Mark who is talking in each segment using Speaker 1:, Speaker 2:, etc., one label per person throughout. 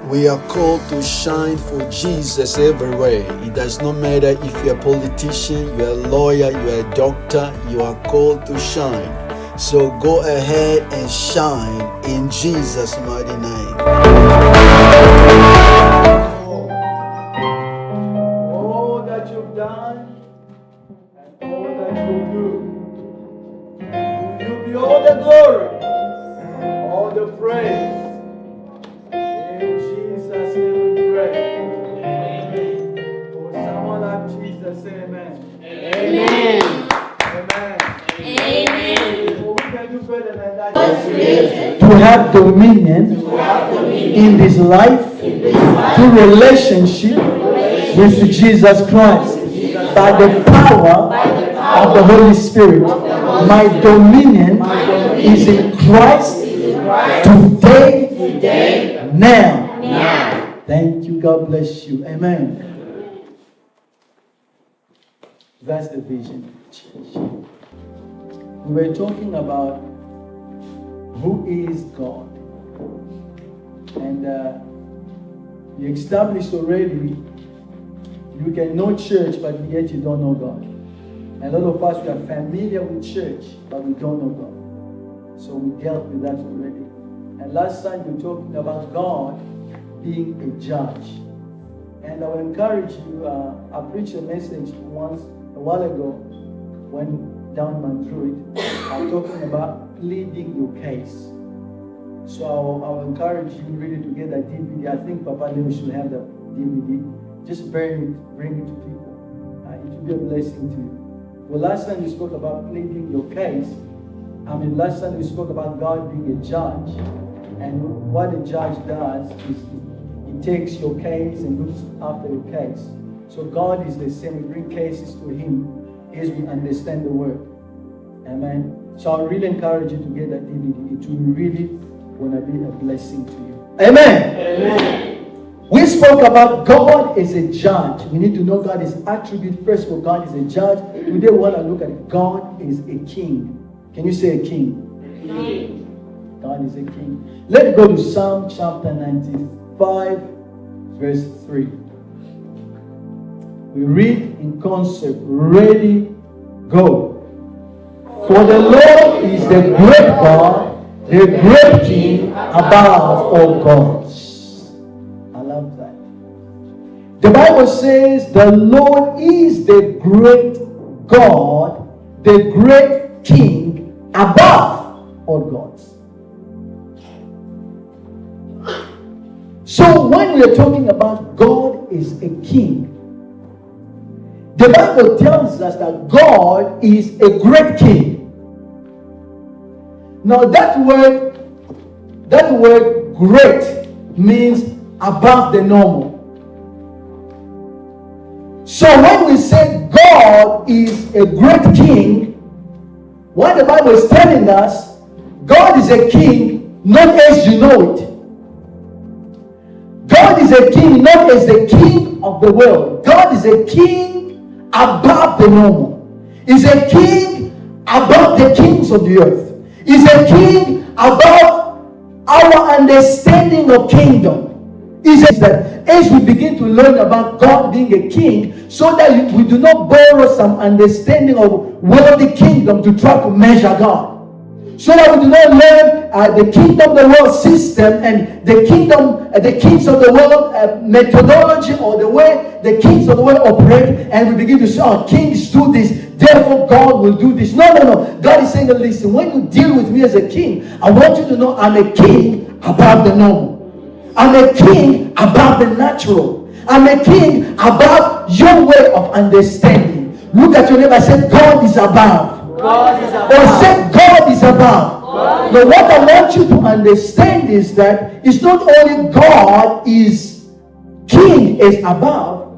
Speaker 1: We are called to shine for Jesus everywhere. It does not matter if you're a politician, you're a lawyer, you're a doctor, you are called to shine. So go ahead and shine in Jesus' mighty name. All that you've done and all that you do, you be all the glory, all the praise. In Jesus' name we pray. Amen. For someone like Jesus, say amen.
Speaker 2: Amen.
Speaker 1: Amen.
Speaker 2: Amen.
Speaker 1: We can do better than that.
Speaker 3: To have dominion in this life through relationship with Jesus Christ by the power of the Holy Spirit. My dominion is in Christ today, now. Thank you. God bless you. Amen. That's the vision. We were talking about who is God. And you established already you can know church, but yet you don't know God. A lot of us, we are familiar with church, but we don't know God. So we dealt with that already. And last time we were talking about God being a judge. And I will encourage you, I preached a message once a while ago when down my druid. I'm talking about pleading your case. So I'll encourage you really to get that DVD. I think Papa Leo should have the DVD. Just burn it, bring it to people. It will be a blessing to you. Well, last time we spoke about pleading your case. Last time we spoke about God being a judge. And what a judge does is he takes your case and looks after your case. So God is the same. We bring cases to him as we understand the word. Amen. So I really encourage you to get that DVD. It will really want to be a blessing to you. Amen.
Speaker 2: Amen.
Speaker 3: We spoke about God as a judge. We need to know God is attribute. First of all, God is a judge. Today we want to look at God is a king. Can you say a king?
Speaker 2: King.
Speaker 3: God is a king. Let's go to Psalm chapter 95, verse 3. We read in concept, ready, go. For the Lord is the great God, the great King above all gods. I love that. The Bible says the Lord is the great God, the great King above all gods. So when we are talking about God is a king, the Bible tells us that God is a great king. Now that word great means above the normal. So when we say God is a great king, what the Bible is telling us, God is a king not as you know it. God is a king not as the king of the world. God is a king above the normal. He's a king above the kings of the earth. He's a king above our understanding of kingdom. He says that as we begin to learn about God being a king, so that we do not borrow some understanding of worldly kingdom to try to measure God. So that we do not learn the kingdom of the world system and the kings of the world methodology, or the way the kings of the world operate, and we begin to say, oh, kings do this, therefore God will do this. No. God is saying, listen, when you deal with me as a king, I want you to know I'm a king above the normal. I'm a king above the natural. I'm a king above your way of understanding. Look at your neighbor and say, God is above.
Speaker 2: God is above.
Speaker 3: Or say, God is above. Now what I want you to understand is that it's not only God is king is above,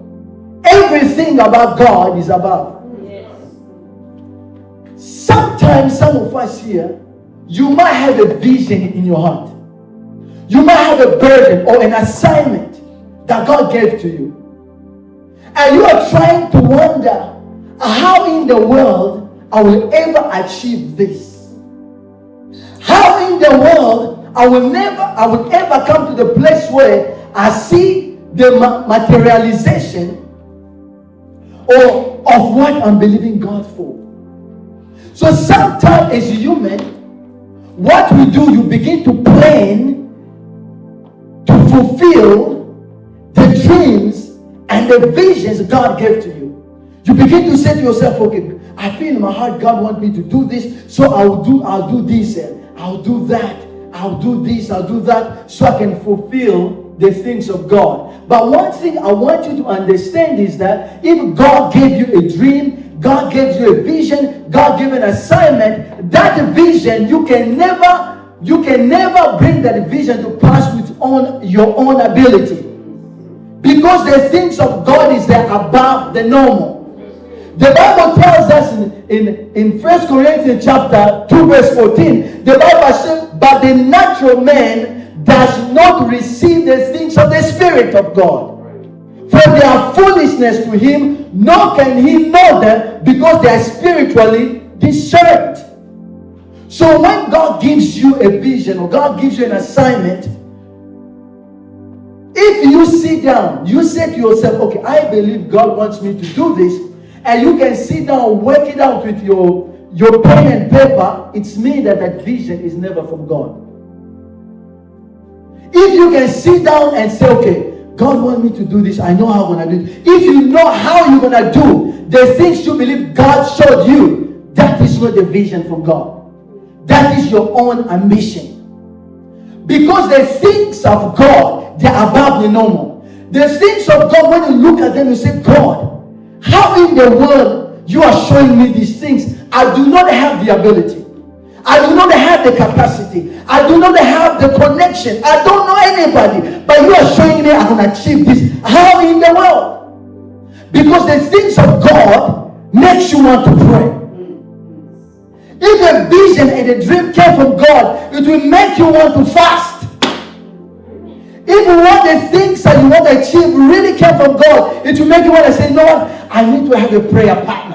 Speaker 3: everything about God is above.
Speaker 2: Yes.
Speaker 3: Sometimes some of us here, you might have a vision in your heart. You might have a burden or an assignment that God gave to you. And you are trying to wonder, how in the world I will ever achieve this? How in the world I will ever come to the place where I see the materialization of what I'm believing God for. So sometimes as human, what we do, you begin to plan to fulfill the dreams and the visions God gave to you. You begin to say to yourself, okay, I feel in my heart God wants me to do this, so I'll do this, I'll do that, I'll do this, I'll do that, so I can fulfill the things of God. But one thing I want you to understand is that if God gave you a dream, God gave you a vision, God gave an assignment, that vision, you can never bring that vision to pass with your own ability. Because the things of God is there above the normal. The Bible tells us in 1 Corinthians chapter 2 verse 14, the Bible says, but the natural man does not receive the things of the Spirit of God. For they are foolishness to him, nor can he know them, because they are spiritually discerned. So when God gives you a vision or God gives you an assignment, if you sit down, you say to yourself, okay, I believe God wants me to do this, and you can sit down, work it out with your pen and paper, it's mean that vision is never from God. If you can sit down and say, okay, God wants me to do this, I know how I'm going to do it. If you know how you're going to do the things you believe God showed you, that is not the vision from God. That is your own ambition. Because the things of God, they're above the normal. The things of God, when you look at them, you say, God, how in the world you are showing me these things? I do not have the ability. I do not have the capacity. I do not have the connection. I don't know anybody. But you are showing me I can achieve this. How in the world? Because the things of God makes you want to pray. If a vision and a dream came from God, it will make you want to fast. If what the things that you want to achieve really came from God, it will make you want to say, no, I need to have a prayer partner.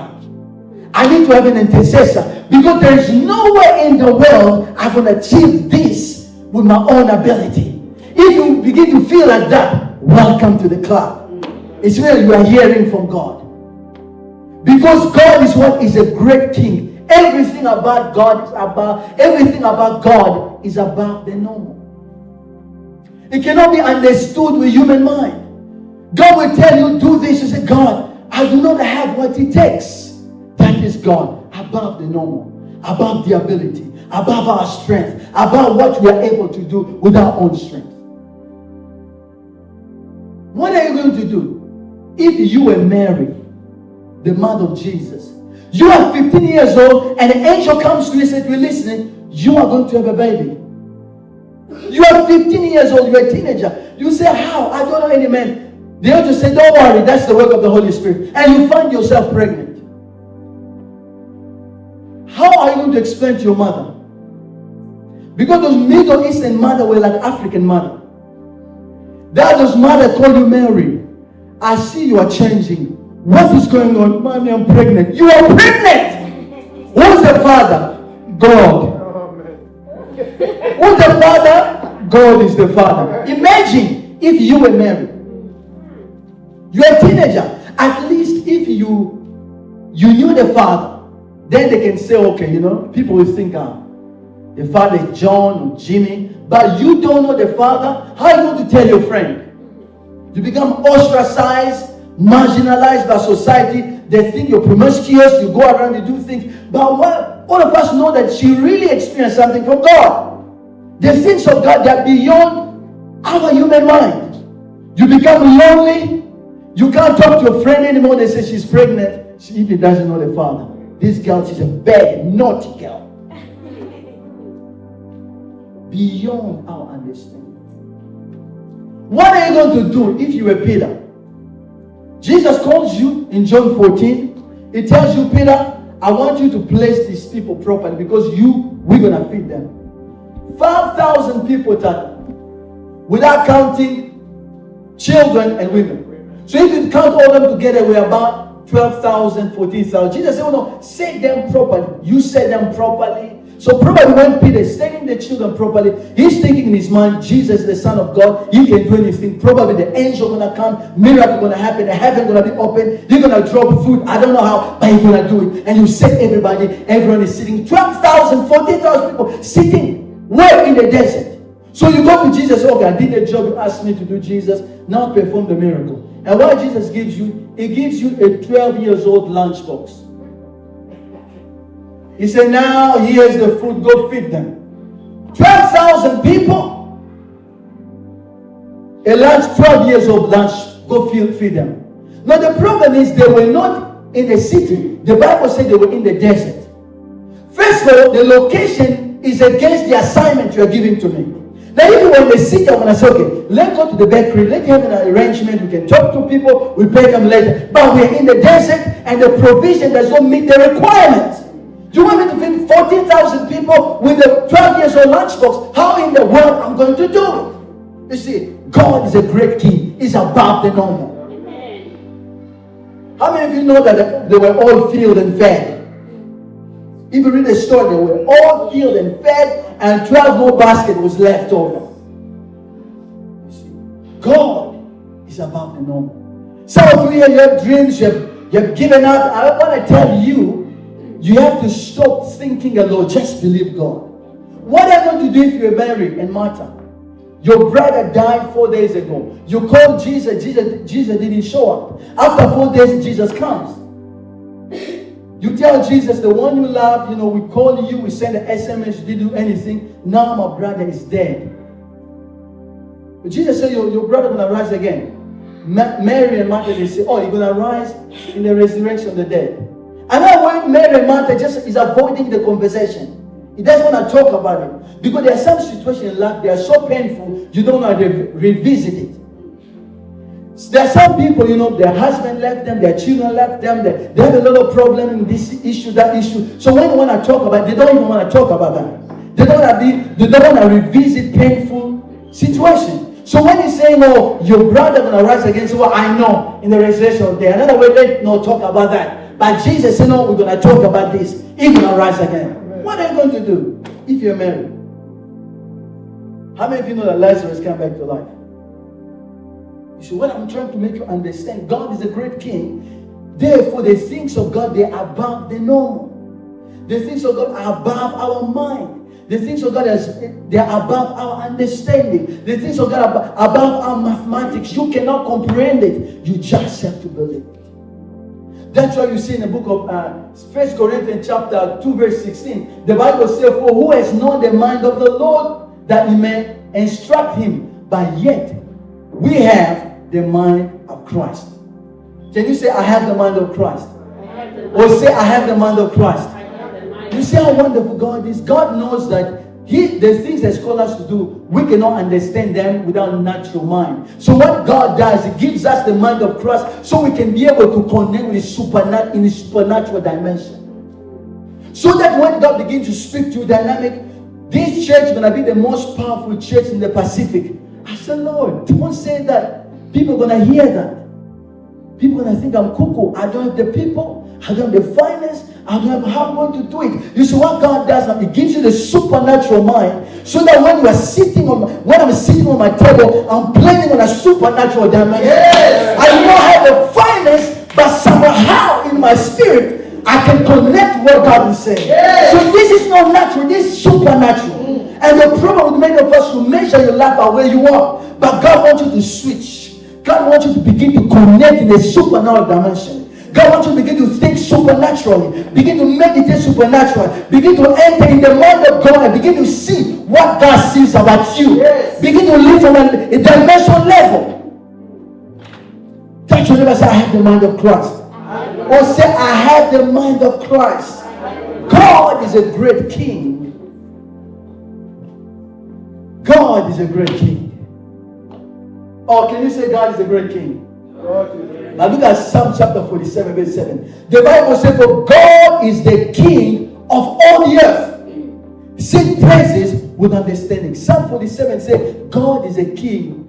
Speaker 3: I need to have an intercessor. Because there is nowhere in the world I can achieve this with my own ability. If you begin to feel like that, welcome to the club. It's where you are hearing from God. Because God is what is a great king. Everything about God is above the normal. It cannot be understood with human mind. God will tell you, do this. You say, God, I do not have what it takes. That is God, above the normal, above the ability, above our strength, above what we are able to do with our own strength. What are you going to do? If you were Mary, the mother of Jesus, you are 15 years old and an angel comes to you and says, listen, you are going to have a baby. You are 15 years old, you're a teenager. You say, how? I don't know any man. The angel said, don't worry, that's the work of the Holy Spirit. And you find yourself pregnant. How are you going to explain to your mother? Because those Middle Eastern mothers were like African mother. Those mother told you, Mary, I see you are changing. What is going on? Mommy, I'm pregnant. You are pregnant! Who's the father? God. Who's the father? God is the father. Imagine if you were married. You're a teenager. At least if you knew the father, then they can say, okay, people will think, the father is John or Jimmy. But you don't know the father. How are you going to tell your friend? You become ostracized, marginalized by society. They think you're promiscuous. You go around, you do things. But all of us know that she really experienced something from God. The things of God that are beyond our human mind. You become lonely. You can't talk to a friend anymore. They say she's pregnant. She even doesn't know the father. This girl, she's a bad, naughty girl. Beyond our understanding. What are you going to do if you were Peter? Jesus calls you in John 14. He tells you, Peter, I want you to place these people properly because we're going to feed them. 5,000 people without counting children and women. So if you count all of them together, we're about 12,000, 14,000. Jesus said, no, set them properly. You set them properly So probably when Peter is taking the children properly, he's thinking in his mind, Jesus is the Son of God. He can do anything. Probably the angel going to come, miracle going to happen, the heaven going to be open. They're going to drop food. I don't know how, but he's going to do it. And you set everybody. Everyone is sitting. 12,000, 14,000 people sitting where in the desert. So you go to Jesus, okay, I did the job you asked me to do, Jesus. Now perform the miracle. And what Jesus gives you, he gives you a 12 years old lunchbox. He said, now here's the food, go feed them. 12,000 people. A lunch, 12 years old lunch, go feed them. Now the problem is they were not in the city. The Bible said they were in the desert. First of all, the location is against the assignment you are giving to me. Now if you were in the city, I'm going to say, okay, let's go to the bakery, let's have an arrangement, we can talk to people, we pay them later. But we're in the desert and the provision does not meet the requirements. You want me to feed 14,000 people with a 12 years old lunchbox? How in the world I'm going to do it? You see, God is a great king. He's above the normal. Amen. How many of you know that they were all filled and fed? If you read the story, they were all filled and fed, and 12 more baskets was left over. You see, God is above the normal. Some of you here, you have dreams, you have given up. I want to tell you, you have to stop thinking alone. Just believe God. What are you going to do if you're married and Martha? Your brother died 4 days ago. You called Jesus. Jesus didn't show up. After 4 days, Jesus comes. You tell Jesus, the one you love, we call you, we send an SMS, you didn't do anything. Now my brother is dead. But Jesus said, your brother going to rise again. Mary and Martha, they say, oh, you're going to rise in the resurrection of the dead. And now when Mary and Martha just is avoiding the conversation. He doesn't want to talk about it. Because there are some situations in life, they are so painful, you don't want to revisit it. There are some people, their husband left them, their children left them, they have a lot of problem in this issue, that issue. So when they want to talk about it, they don't even want to talk about that. They don't want to revisit painful situation. So when he's saying, oh, your brother going to rise again, so well, I know, in the resurrection of the day. Another way, let's not talk about that. But Jesus said, no, we're going to talk about this. He's going to rise again. Amen. What are you going to do if you're married? How many of you know that Lazarus came back to life? You see, what I'm trying to make you understand, God is a great king. Therefore, the things of God, they are above the normal. The things of God are above our mind. The things of God, they are above our understanding. The things of God are above our mathematics. You cannot comprehend it. You just have to believe it. That's why you see in the book of 1 Corinthians chapter 2 verse 16. The Bible says, for who has known the mind of the Lord that he may instruct him? But yet, we have the mind of Christ. Can you say, I have the mind of Christ? Or say, I have the mind of Christ. You see how wonderful God is? God knows that the things that called us to do, we cannot understand them without natural mind. So what God does, He gives us the mind of Christ so we can be able to connect with in the supernatural dimension. So that when God begins to speak to you dynamic, this church is going to be the most powerful church in the Pacific. I said, Lord, don't say that. People are going to hear that. People are going to think I'm cuckoo. I don't have the people. I don't have the finance. I don't have how I'm going to do it. You see what God does now? He gives you the supernatural mind. So that when I'm sitting on my table, I'm planning on a supernatural dimension. Yes. I do not have the finance, but somehow in my spirit, I can connect what God is saying. Yes. So this is not natural, this is supernatural. And the problem with many of us who measure your life by where you are. But God wants you to switch. God wants you to begin to connect in a supernatural dimension. God wants you to begin to think supernaturally. Begin to meditate supernaturally. Begin to enter in the mind of God and begin to see what God sees about you. Yes. Begin to live from a dimensional level. Touch your neighbor and say, I have the mind of Christ. Or say, I have the mind of Christ. God is a great king. God is a great king. Oh, can you say God is a great king? Now look at Psalm chapter 47 verse 7. The Bible says, for God is the king of all the earth. Sing praises with understanding. Psalm 47 says, God is a king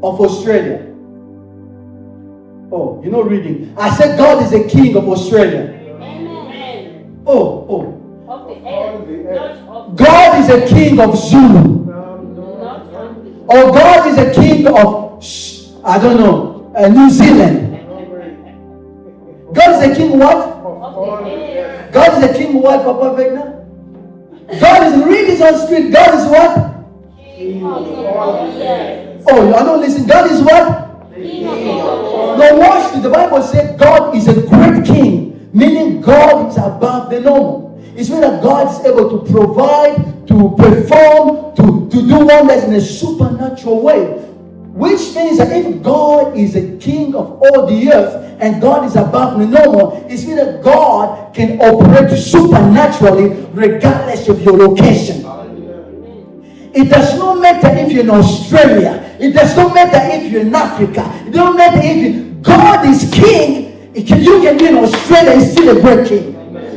Speaker 3: of Australia. Oh, you're not reading. I said God is a king of Australia.
Speaker 2: Amen.
Speaker 3: Oh.
Speaker 2: Of the earth.
Speaker 3: the earth.
Speaker 4: God is a king of Zulu. Or God is a king of, I don't know, New Zealand. God is a king what? God is a king what, Papa Vegna? God is reading on street. God is what? Oh, I don't listen. God is what? No, watch. The Bible said God is a great king, meaning God is above the normal. It's meaning that God is able to provide, to perform, to do wonders in a supernatural way. Which means that if God is a king of all the earth and God is above the normal, it means that God can operate supernaturally regardless of your location. It does not matter if you're in Australia. It does not matter if you're in Africa. It doesn't matter if God is king. You can be in Australia, he's still a great king.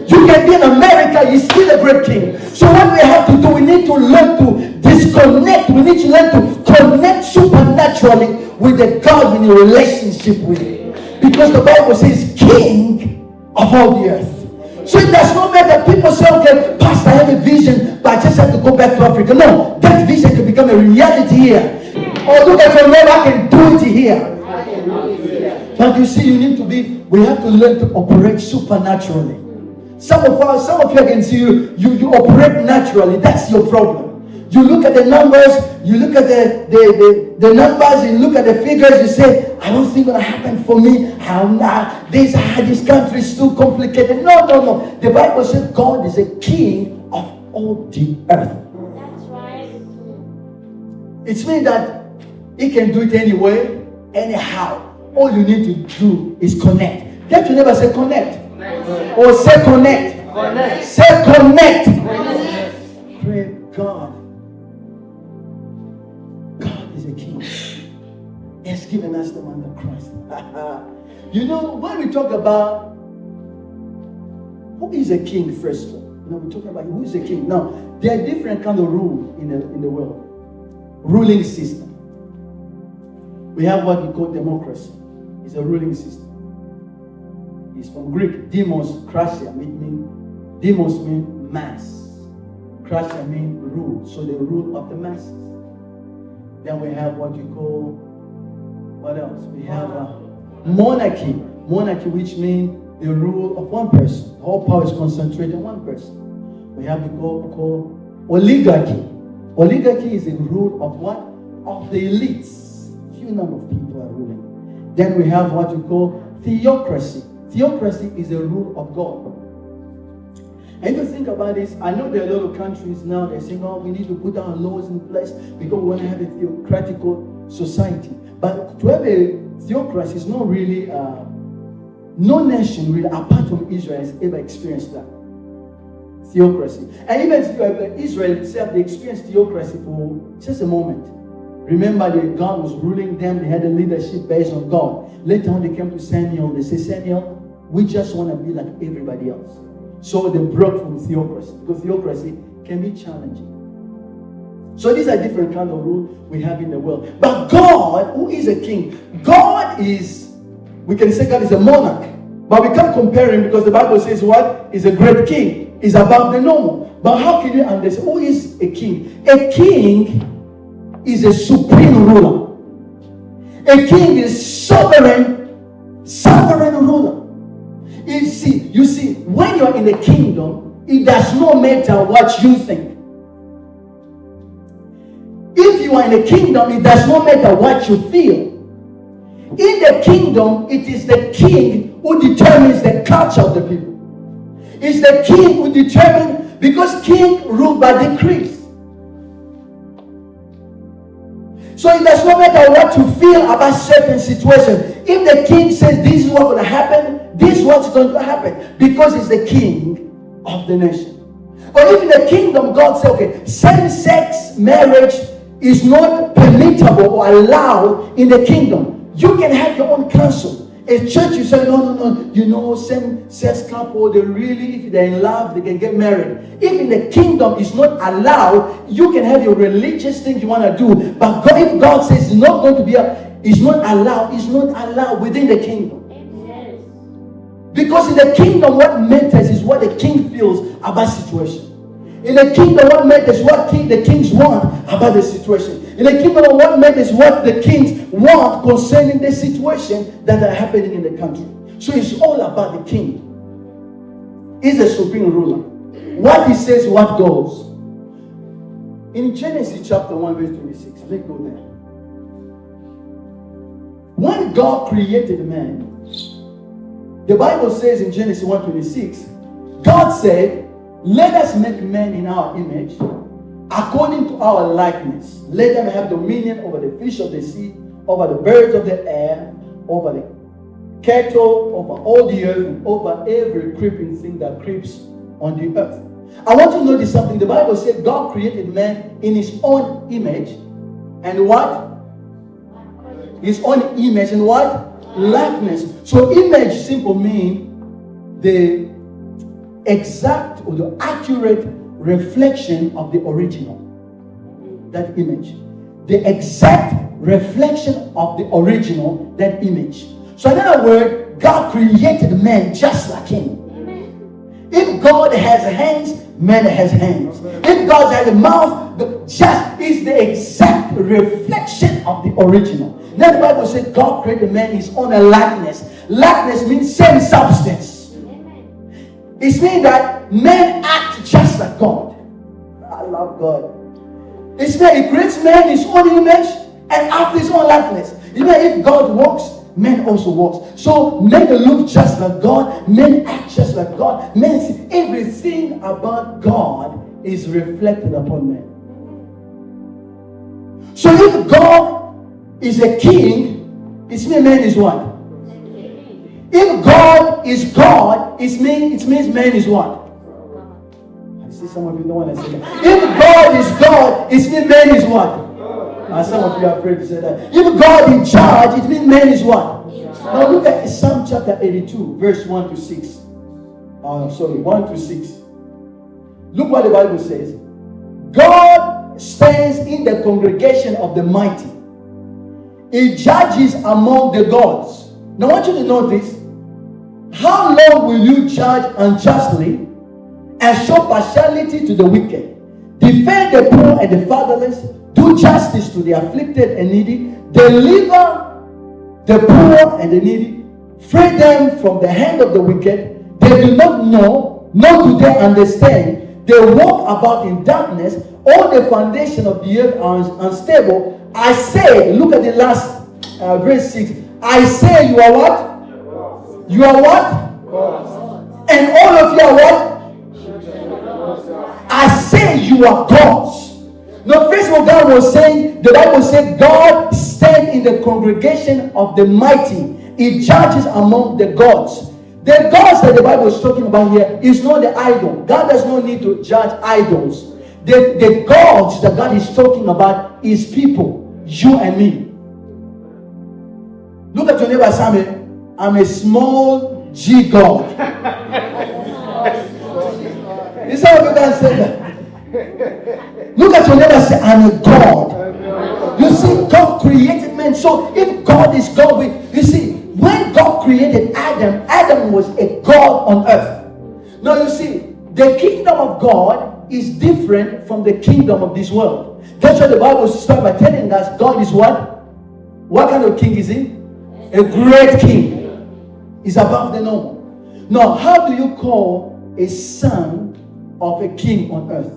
Speaker 4: You can be in America, he's still a great king. So what we have to do, we need to learn to disconnect. We need to learn to connect supernaturally with the God in a relationship with him. Because the Bible says king of all the earth. So it does not matter. People say, okay, Pastor, I have a vision, but I just have to go back to Africa. No, that vision can become a reality here. Or look at your neighbor, I can do it here. But you see, we have to learn to operate supernaturally. Some of you, I can see you operate naturally. That's your problem. You look at the numbers, you look at the numbers, you look at the figures, you say, I don't think it's going to happen for me. This country is too complicated. No. The Bible says God is a king of all the earth.
Speaker 2: That's right.
Speaker 4: It means that he can do it anyway, anyhow. All you need to do is connect. Get your neighbor, say connect. Or say connect. Say connect. Pray God. God is a king. He has given us the mind of Christ. You know, when we talk about who is a king, first of all, we're talking about who is a king. Now, there are different kind of rule in the world. Ruling system. We have what we call democracy. It's a ruling system. It's from Greek, demos, krasia, demos means mass. Krasia means rule. So the rule of the masses. Then we have what you call, what else? We have monarchy. Monarchy, which means the rule of one person. All power is concentrated in one person. We have what we call oligarchy. Oligarchy is the rule of what? Of the elites. Few number of people are ruling. Then we have what we call theocracy. Theocracy is the rule of God. And if you think about this, I know there are a lot of countries now, they're saying, oh, we need to put our laws in place because we want to have a theocratical society. But to have a theocracy is not really, no nation really, apart from Israel, has ever experienced that. Theocracy. And even Israel itself, they experienced theocracy for just a moment. Remember that God was ruling them, they had a leadership based on God. Later on they came to Samuel, they said, Samuel, we just want to be like everybody else. So they broke from theocracy, because theocracy can be challenging. So these are different kind of rules we have in the world. But God, who is a king? God is, we can say God is a monarch. But we can't compare him because the Bible says what? He's a great king. He's above the normal. But how can you understand? Who is a king? A king is a supreme ruler. A king is sovereign ruler. You see, when you're in the kingdom, it does not matter what you think. If you are in the kingdom, it does not matter what you feel. In the kingdom, it is the king who determines the culture of the people. It's the king who determines, because king rule by decrees. So it does not matter what you feel about certain situations. If the king says this is what's going to happen, this is what's going to happen, because he's the king of the nation. But if in the kingdom God says, okay, same-sex marriage is not permissible or allowed in the kingdom, you can have your own council. A church, you say, no, same-sex couple, they really, if they're in love, they can get married. If in the kingdom it's not allowed, you can have your religious thing you want to do. But God, if God says it's not going to be, it's not allowed within the kingdom. Because in the kingdom, what matters is what the king feels about situation. In the kingdom, what matters is what the kings want about the situation. In the kingdom, what matters is what the kings want concerning the situation that are happening in the country. So it's all about the king. He's the supreme ruler. What he says, what goes. In Genesis chapter 1, verse 26, let's go there. When God created man, the Bible says in Genesis 1:26, God said, let us make man in our image, according to our likeness. Let them have dominion over the fish of the sea, over the birds of the air, over the cattle, over all the earth, and over every creeping thing that creeps on the earth. I want to notice something. The Bible said God created man in his own image. And what? His own image and what? Likeness. So image simple mean the exact or the accurate reflection of the original. That image. The exact reflection of the original, that image. So in other words, God created man just like him. If God has hands, man has hands. If God has a mouth, just is the exact reflection of the original. Now the Bible says God created man in his own likeness. Likeness means same substance. It means that men act just like God. I love God. It means he creates man in his own image and after his own likeness. You know, if God walks, men also walks. So men look just like God, men act just like God. Men see everything about God is reflected upon men. So if God is a king, it means man is what? If God is God, it means man is what? I see some of you don't want to say that. If God is God, it means man is what? Some of you are afraid to say that. If God in charge, it means man is what? Now look at Psalm chapter 82, verse 1 to 6. 1 to 6. Look what the Bible says. God stands in the congregation of the mighty. He judges among the gods. Now I want you to notice, how long will you judge unjustly and show partiality to the wicked? Defend the poor and the fatherless, do justice to the afflicted and needy, deliver the poor and the needy, free them from the hand of the wicked. They do not know, nor do they understand. They walk about in darkness. All the foundation of the earth are unstable. I say, look at the last verse 6. I say you are what? You are what? And all of you are what? I say you are gods. Now, first of all, God was saying, the Bible said, God stands in the congregation of the mighty. He judges among the gods. The gods that the Bible is talking about here is not the idol. God does not need to judge idols. The gods that God is talking about is people, you and me. Look at your neighbor, Samuel. I'm a small G God. Is that what you can say that? Look at your neighbor and say, I'm a God. You see, God created man. So if God is God, you see, when God created Adam, Adam was a God on earth. Now you see, the kingdom of God is different from the kingdom of this world. That's why the Bible starts by telling us God is what? What kind of king is he? A great king. He's above the normal. Now, how do you call a son of a king on earth?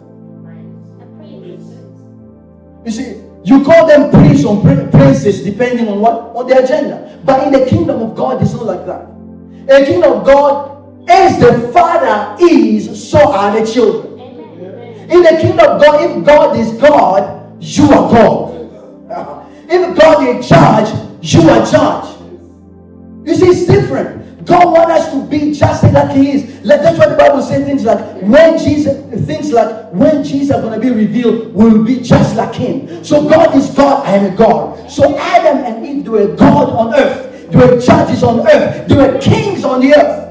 Speaker 4: You see, you call them priests or princes depending on what? On their agenda. But in the kingdom of God, it's not like that. In the kingdom of God, as the Father is, so are the children. In the kingdom of God, if God is God, you are God. If God is in charge, you are judge. You see, it's different. God wants us to be just like He is. That's why the Bible says things like when Jesus is going to be revealed, we'll be just like Him. So God is God, I am a God. So Adam and Eve, they were God on earth. They were judges on earth. They were kings on the earth.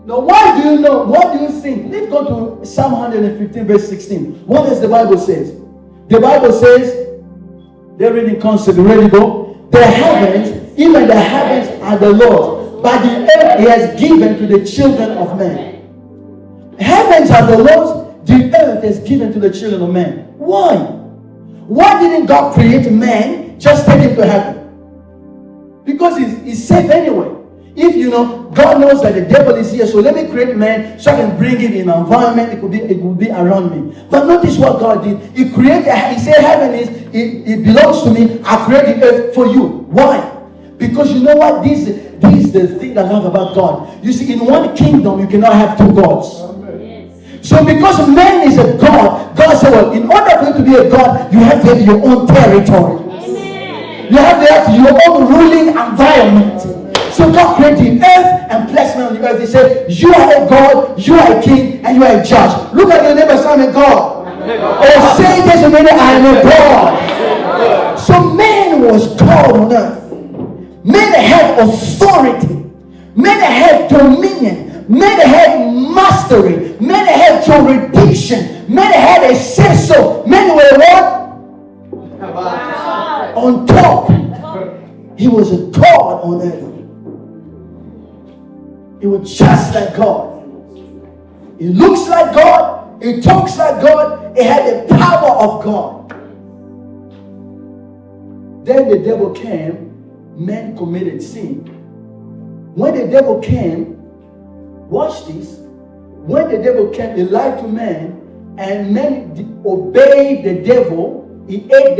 Speaker 4: Now, why do you know? What do you think? Let's go to Psalm 115, verse 16. What does the Bible say? The Bible says, they're reading constantly. Ready, go. The heavens, even the heavens are the Lord's, but the earth He has given to the children of men. Heavens are the Lord's, the earth is given to the children of men. Why? Why didn't God create man, just take him to heaven? Because he's safe anyway. If God knows that the devil is here, so let me create man so I can bring him in an environment, it could be around me. But notice what God did. He said heaven it belongs to me. I create the earth for you. Why? Because you know what? This is the thing I love about God. You see, in one kingdom, you cannot have two gods. So because man is a God, God said, well, in order for you to be a God, you have to have your own territory. Amen. You have to have your own ruling environment. So God created the earth and placed man on the earth. He said, you are a God, you are a king, and you are a judge. Look at your neighbor, say, I'm a God. Or say this a minute, I am a God. So man was called on earth. Men had authority. Men had dominion. Men had mastery. Men had jurisdiction. Men had a say-so. Men were what? On top. He was a God on earth. He was just like God. He looks like God. He talks like God. He had the power of God. Then the devil came. Man committed sin. When the devil came, watch this. When the devil came, he lied to man, and man obeyed the devil. He ate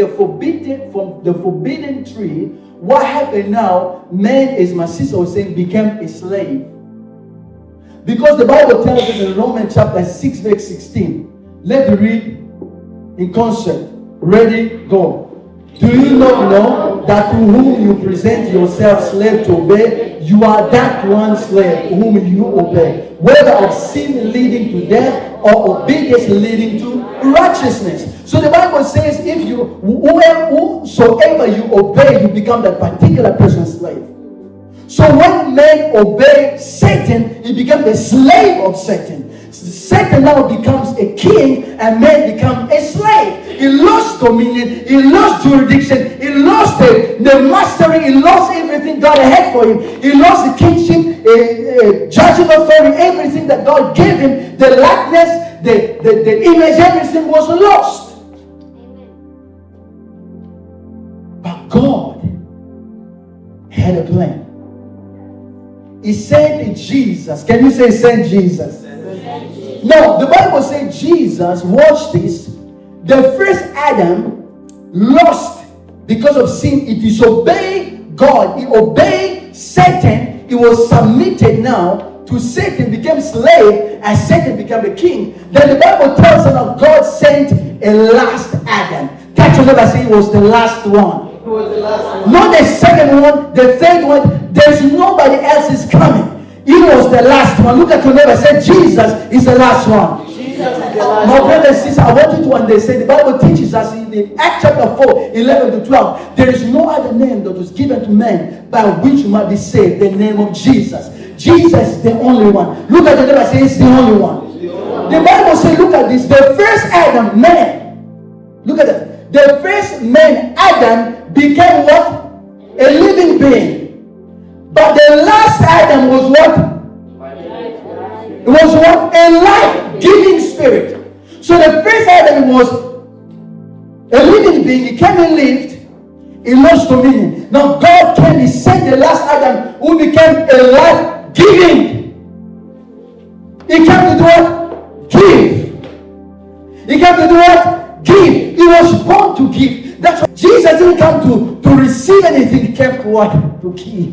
Speaker 4: from the forbidden tree. What happened now? Man, as my sister was saying, became a slave. Because the Bible tells us in Romans chapter 6, verse 16. Let me read in concert. Ready, go. Do you not know that to whom you present yourself slave to obey, you are that one slave whom you obey, whether of sin leading to death or obedience leading to righteousness? So the Bible says, if whosoever you obey, you become that particular person's slave. So when man obeyed Satan, he became the slave of Satan. Satan now becomes a king and man becomes a slave. He lost dominion, he lost jurisdiction, he lost the mastery, he lost everything God had for him. He lost the kingship, judging authority, everything that God gave him, the likeness, the image, everything was lost. But God had a plan. He sent Jesus. Can you say send Jesus? No, the Bible says Jesus, watch this. The first Adam lost because of sin. He disobeyed God. He obeyed Satan. He was submitted now to Satan, became slave, and Satan became the king. Then the Bible tells us that God sent a last Adam. Catch your neighbor, say it was the last one. It was the last one. Not the second one, the third one. There's nobody else is coming. He was the last one. Look at your neighbor. Say Jesus is the last one. Jesus is the last one. My brother and sister, I want you to understand. The Bible teaches us in the Acts chapter 4, 11 to 12. There is no other name that was given to man by which you might be saved. The name of Jesus. Jesus is the only one. Look at your neighbor. Say it's the only one. The Bible says, look at this. The first Adam, man. Look at that. The first man, Adam, became what? A living being. But the last Adam was what? It was what? A life-giving spirit. So the first Adam was a living being. He came and lived. He lost dominion. Now God came. He sent the last Adam who became a life-giving. He came to do what? Give. He came to do what? Give. He was born to give. That's why Jesus didn't come to receive anything. He came to what? To give.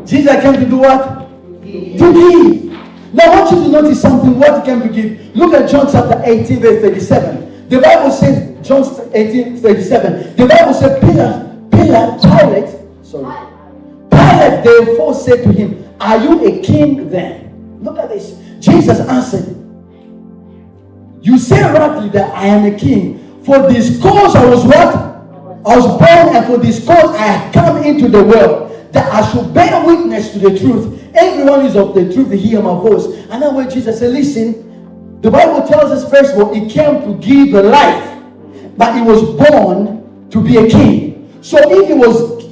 Speaker 4: Jesus came to do what? To give. Now I want you to notice something. What came to give? Look at John chapter 18 verse 37. The Bible says, John 18 37. The Bible says, Pilate therefore said to him, are you a king then? Look at this. Jesus answered, you say rightly that I am a king. For this cause I was what? I was born, and for this cause I have come into the world, that I should bear witness to the truth. Everyone is of the truth to hear my voice. And that's why Jesus said, listen, the Bible tells us first of all, he came to give a life, but he was born to be a king. So if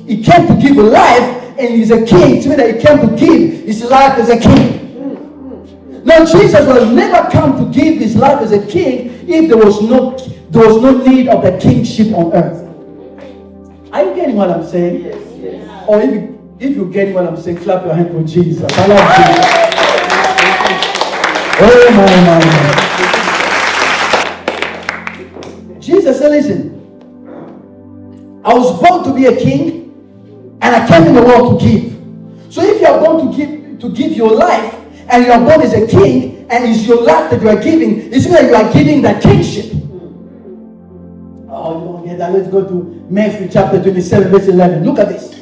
Speaker 4: he came to give a life and he's a king, it means that he came to give his life as a king. Now Jesus will never come to give his life as a king if there was no need of the kingship on earth. Are you getting what I'm saying?
Speaker 2: Yes.
Speaker 4: Or if you get what I'm saying, clap your hand for Jesus. I love Jesus. Oh my. Jesus said, listen, I was born to be a king, and I came in the world to give. So if you are born to give your life, and you are born as a king, and it's your life that you are giving, it's like you are giving that kingship. Oh, you don't get that. Let's go to Matthew chapter 27, verse 11. Look at this.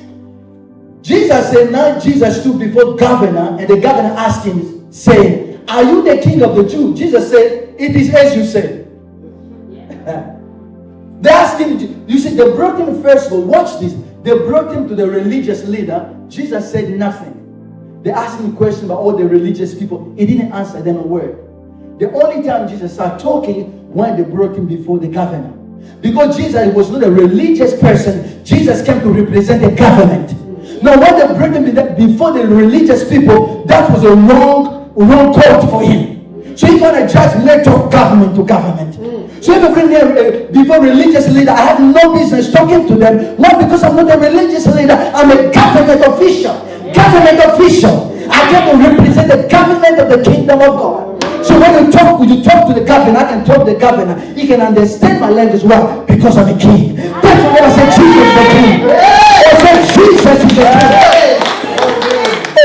Speaker 4: Jesus said, now Jesus stood before governor, and the governor asked him, saying, are you the king of the Jews? Jesus said, it is as you said. They asked him, you see, they brought him first of all, watch this. They brought him to the religious leader. Jesus said nothing. They asked him a question about all the religious people. He didn't answer them a word. The only time Jesus started talking when they brought him before the governor. Because Jesus was not a religious person. Jesus came to represent the government. Now when they brought him before the religious people, that was a wrong court for him. So if you want to judge, let's talk government to government. So if you bring them before religious leader, I have no business talking to them. Why? Because I'm not a religious leader. I'm a government official. Government official. I come to represent the government of the kingdom of God. So when you talk to the governor, I can talk to the governor. He can understand my language well because I'm a king. That's why I said Jesus is the king. I said Jesus is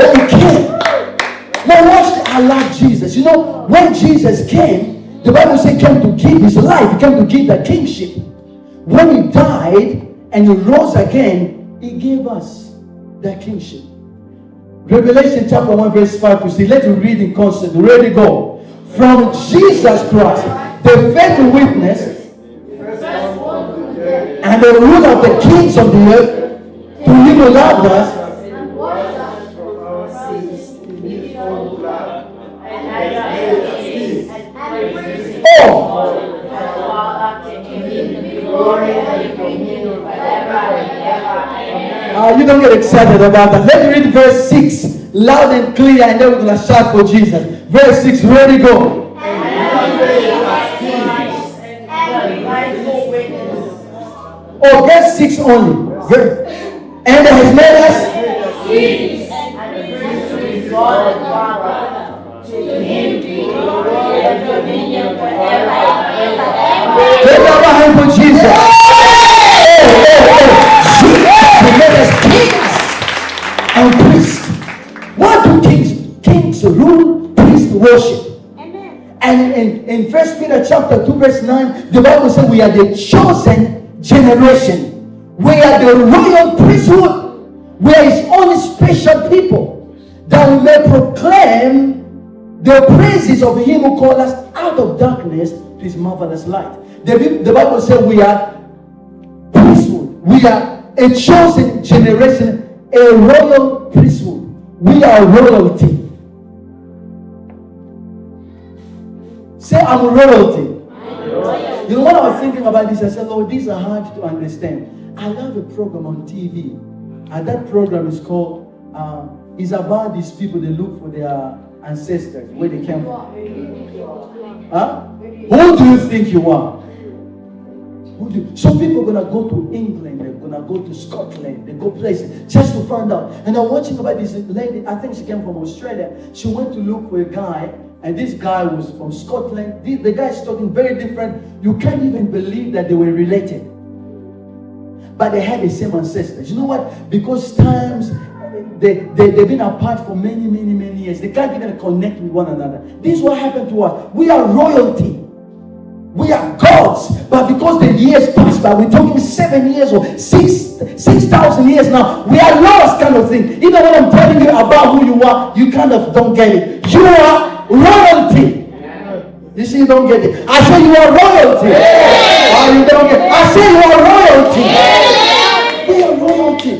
Speaker 4: the king. Now watch, I love Jesus. You know, when Jesus came, the Bible says he came to give his life. He came to give the kingship. When he died and he rose again, he gave us the kingship. Revelation chapter 1 verse 5 to 6. Let's read in concert. Ready, go. From Jesus Christ, the faithful witness and the ruler of the kings of the earth, to him who loved us you don't get excited about that. Let's read verse 6 loud and clear, and then we're going to shout for Jesus. Verse 6, ready, go. Oh, verse 6 only. And has made us kings and priests to his God and Father. To him be glory and dominion forever and ever. Give up a hand for Jesus. He made us kings and priests. What do kings? Kings rule, priests worship. And in 1 Peter chapter 2 verse 9, the Bible says we are the chosen generation. We are the royal priesthood. We are his own special people, that we may proclaim the praises of him who called us out of darkness to his marvelous light. The Bible says we are priesthood. We are a chosen generation, a royal priesthood. We are royalty. Say, I'm royalty. You know what I was thinking about this? I said, Lord, these are hard to understand. I love a program on TV. And that program is called, is about these people, they look for their ancestors, where they came from. Huh? Who do you think you are? Some people are going to go to England, they're going to go to Scotland, they go places just to find out. And I'm watching about this lady, I think she came from Australia. She went to look for a guy, and this guy was from Scotland. The guy is talking very different. You can't even believe that they were related. But they had the same ancestors. You know what? Because times, they've been apart for many, many, many years. They can't even connect with one another. This is what happened to us. We are royalty. We are gods. But because the years pass by, we're talking 7 years or 6,000 years now, we are lost kind of thing. Even when I'm telling you about who you are, you kind of don't get it. You are royalty. You see, you don't get it. I say you are royalty. Oh, you don't get it. I say you are royalty. We are royalty.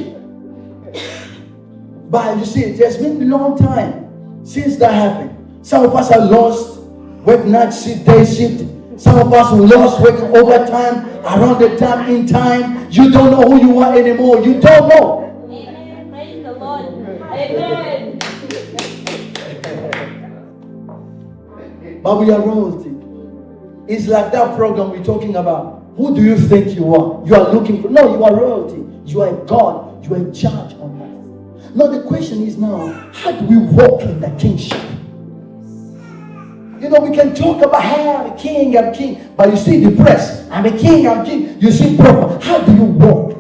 Speaker 4: But you see, it has been a long time since that happened. Some of us are lost, work night shift, day shift. Some of us are lost, working overtime, around the time, in time. You don't know who you are anymore. You don't know.
Speaker 2: Amen. Praise the Lord. Amen.
Speaker 4: but we are royalty. It's like that program we're talking about. Who do you think you are? You are looking for. No, you are royalty. You are God. You are in charge on earth. Now the question is now, how do we walk in the kingship? You know, we can talk about, hey, I'm a king, but you see depressed. I'm a king, I'm king. You see proper. How do you walk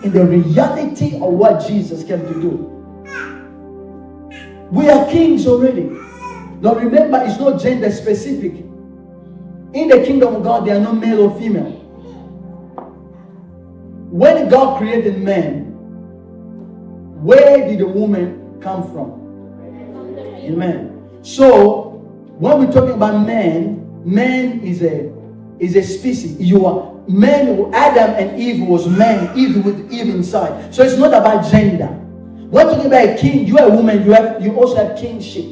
Speaker 4: in the reality of what Jesus came to do? We are kings already. Now remember, it's not gender specific. In the kingdom of God, there are no male or female. When God created man, where did the woman come from? Amen. So, when we're talking about man is a species. You are man. Adam and Eve was man. Eve with Eve inside. So it's not about gender. We're talking about a king. You are a woman. You also have kingship.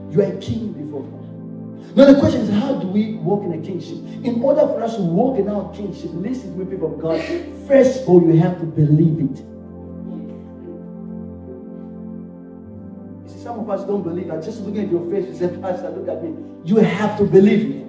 Speaker 4: You are a king before God. Now the question is, how do we walk in a kingship? In order for us to walk in our kingship, listen to me, people of God. First of all, you have to believe it. Some of us don't believe. I just looking at your face, you say, Pastor, look at me. You have to believe it.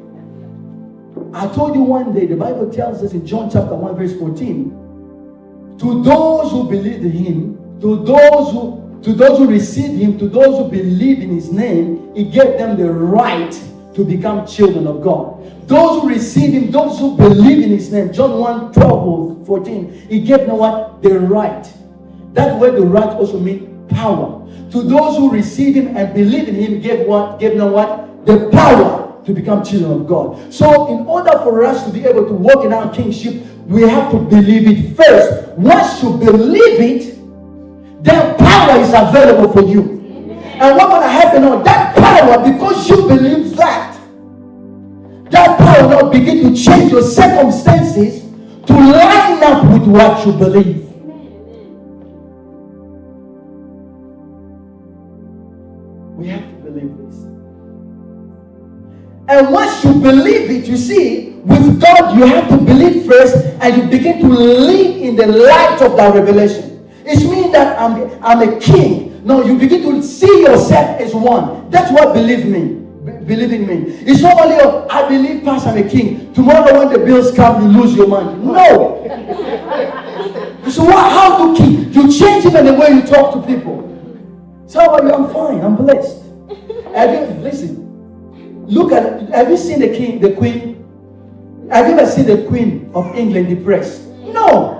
Speaker 4: I told you one day, the Bible tells us in John chapter 1 verse 14, to those who believe in him, to those who receive him, to those who believe in his name, he gave them the right to become children of God. Those who receive him, those who believe in his name, John 1, 12 or 14, he gave them what? The right. That word, the right, also means power. To those who receive him and believe in him, gave them what? The power to become children of God. So in order for us to be able to walk in our kingship, we have to believe it first. Once you believe it, then power is available for you. And what will happen now? That power, because you believe that power now begin to change your circumstances to line up with what you believe. We have to believe this. And once you believe it, you see, with God, you have to believe first, and you begin to live in the light of that revelation. It means that I'm a king. No, you begin to see yourself as one. That's what believing means. It's not only, I believe, Pastor, I'm a king. Tomorrow when the bills come, you lose your mind. No. So how do king? You change even the way you talk to people. So how are you? I'm fine. I'm blessed. Have you seen the queen? Have you ever seen the Queen of England depressed? No.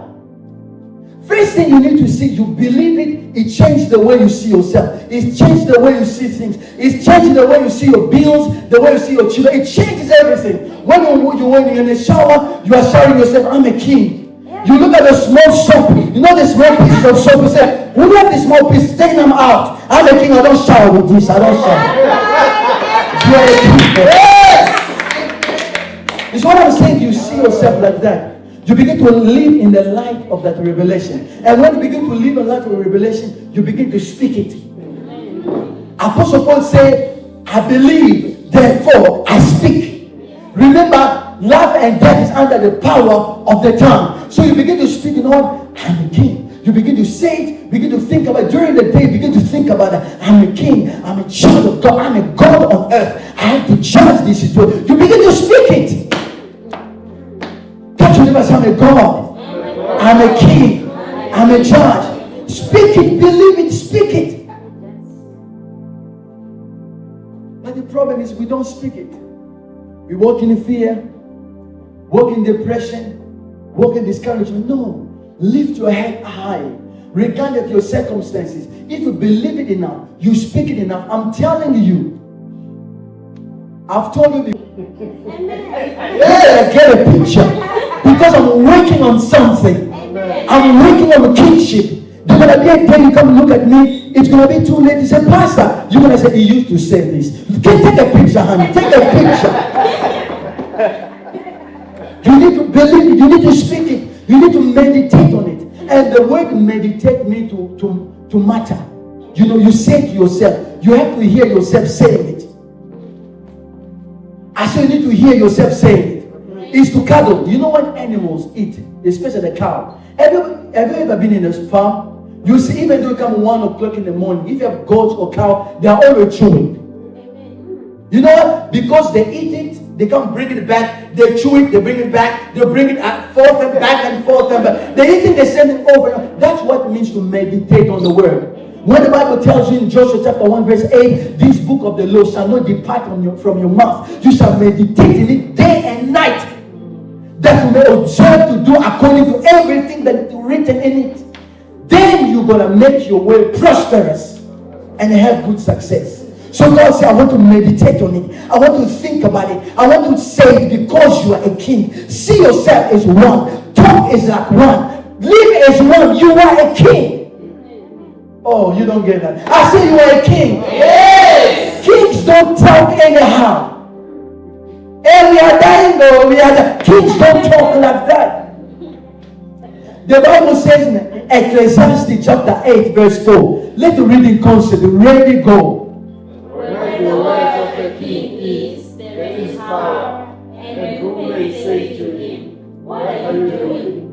Speaker 4: First thing you need to see, you believe it, it changes the way you see yourself. It changes the way you see things. It changes the way you see your bills, the way you see your children. It changes everything. When you're in the shower, you are showering yourself, I'm a king. You look at the small soap. You know the small pieces of soap. You say, who have the small pieces? Take them out. I'm a king. I don't shower with this. I don't shower. You are a king. Yes! It's what I'm saying. You see yourself like that. You begin to live in the light of that revelation. And when you begin to live in the light of the revelation, you begin to speak it. Apostle Paul said, I believe, therefore I speak. Remember, life and death is under the power of the tongue. So you begin to speak, I'm a king. You begin to say it, begin to think about it. During the day, begin to think about it. I'm a king, I'm a child of God, I'm a God on earth. I have to judge this situation. You begin to speak it. Can't you never say, I'm a God, I'm a king, I'm a judge. Speak it, believe it, speak it. But the problem is we don't speak it. We walk in fear, walk in depression, walk in discouragement. No. Lift your head high, regardless of your circumstances. If you believe it enough, you speak it enough. I'm telling you. I've told you before. Yeah, get a picture. Because I'm working on something. I'm working on a kingship. There's going to be a day you come look at me. It's going to be too late. You say, Pastor, you're going to say, he used to say this. Take a picture, honey. Take a picture. You need to believe it. You need to speak it. You need to meditate on it. And the word meditate means to matter. You know, you say to yourself, you have to hear yourself saying it. I say you need to hear yourself saying it. It's to cuddle. You know what animals eat, especially the cow. Have you ever been in a farm? You see, even though you come 1 o'clock in the morning, if you have goats or cow, they are always chewing. You know what? Because they eat it, they can't bring it back. They chew it, they bring it back. They bring it forth and back and forth. They eat it, they send it over. That's what it means to meditate on the word. When the Bible tells you in Joshua chapter 1 verse 8, this book of the law shall not depart from your mouth. You shall meditate in it day and night, that you may observe to do according to everything that is written in it. Then you're going to make your way prosperous and have good success. So God said, I want to meditate on it. I want to think about it. I want to say it because you are a king. See yourself as one. Talk as like one. Live as one. You are a king. Oh, you don't get that. I say you are a king.
Speaker 2: Yes.
Speaker 4: Kings don't talk anyhow. And we are dying though. Kings don't talk like that. The Bible says in Ecclesiastes chapter 8 verse 4. Let the reading concept ready go.
Speaker 2: Where the word of the king is, there is power. And who may say to him, what are you doing?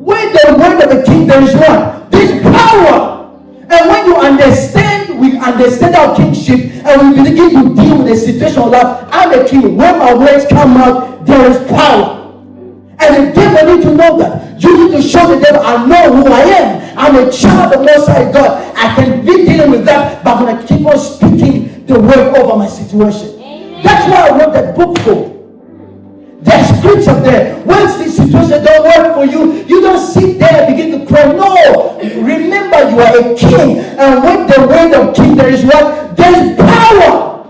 Speaker 4: Where the word of the king, there is what? There's power. And when you understand, we understand our kingship, and we begin to deal with the situation of life. I'm a king. When my words come out, there is power. And the devil need to know that. You need to show the devil, I know who I am. I'm a child of Most High God. I can be dealing with that, but I'm going to keep on speaking the word over my situation. Amen. That's why I wrote that book for. There's scripture there. Once this situation don't work for you, you don't sit there and begin to cry. No. Remember, you are a king. And when the word of king, there is what? There is power.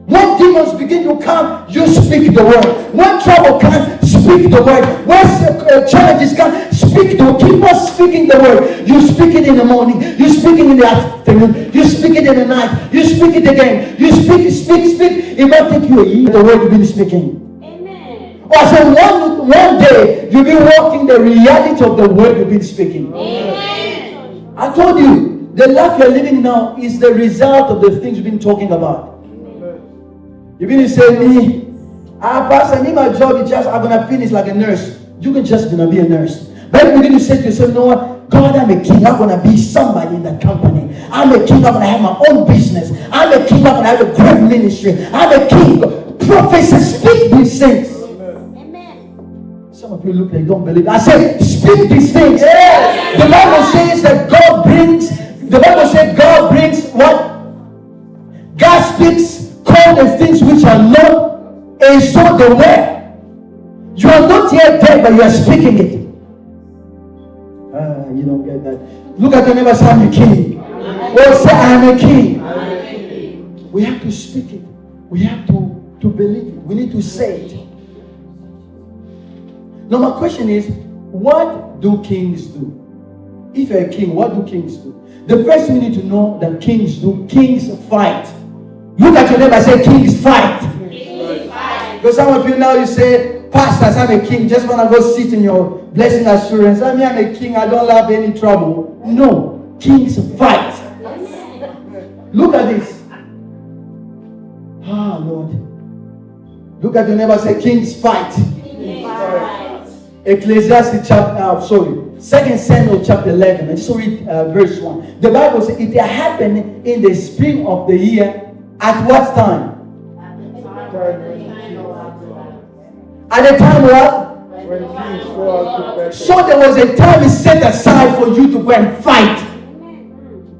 Speaker 4: When demons begin to come, you speak the word. When trouble comes, speak the word. When challenges come, speak the word. Keep on speaking the word. You speak it in the morning. You speak it in the afternoon. You speak it in the night. You speak it again. You speak. It might take you a year, the word you've been speaking. Or so one day, you'll be walking the reality of the word you've been speaking. Amen. I told you, the life you're living now is the result of the things you've been talking about. You've been saying, Pastor, I need my job, I'm going to finish like a nurse. You can just gonna be a nurse. But you begin to say to yourself, you know what? God, I'm a king. I'm going to be somebody in that company. I'm a king. I'm going to have my own business. I'm a king. I'm going to have a great ministry. I'm a king. Prophets, speak these things. Some of you look like you don't believe. I say, speak these things. Yes. The Bible says that God brings what? God speaks, call the things which are not, and so they were. You are not yet dead, but you are speaking it. You don't get that. Look at your neighbor, say, I'm a king. Or say, I'm a king. We have to speak it. We have to believe it. We need to say it. Now my question is, what do kings do? If you're a king, what do kings do? The first thing you need to know that kings do, kings fight. Look at your neighbor and say, kings fight. Kings fight. Because some of you now, you say, pastors, I'm a king, just want to go sit in your blessing assurance. I mean, I'm a king, I don't have any trouble. No, kings fight. Look at this. Ah, Lord. Look at your neighbor and say, kings fight. Kings fight. Ecclesiastes chapter, 2 Samuel chapter 11. Let's read verse 1. The Bible says it happened in the spring of the year. At what time? At the time what? So there was a time set aside for you to go and fight.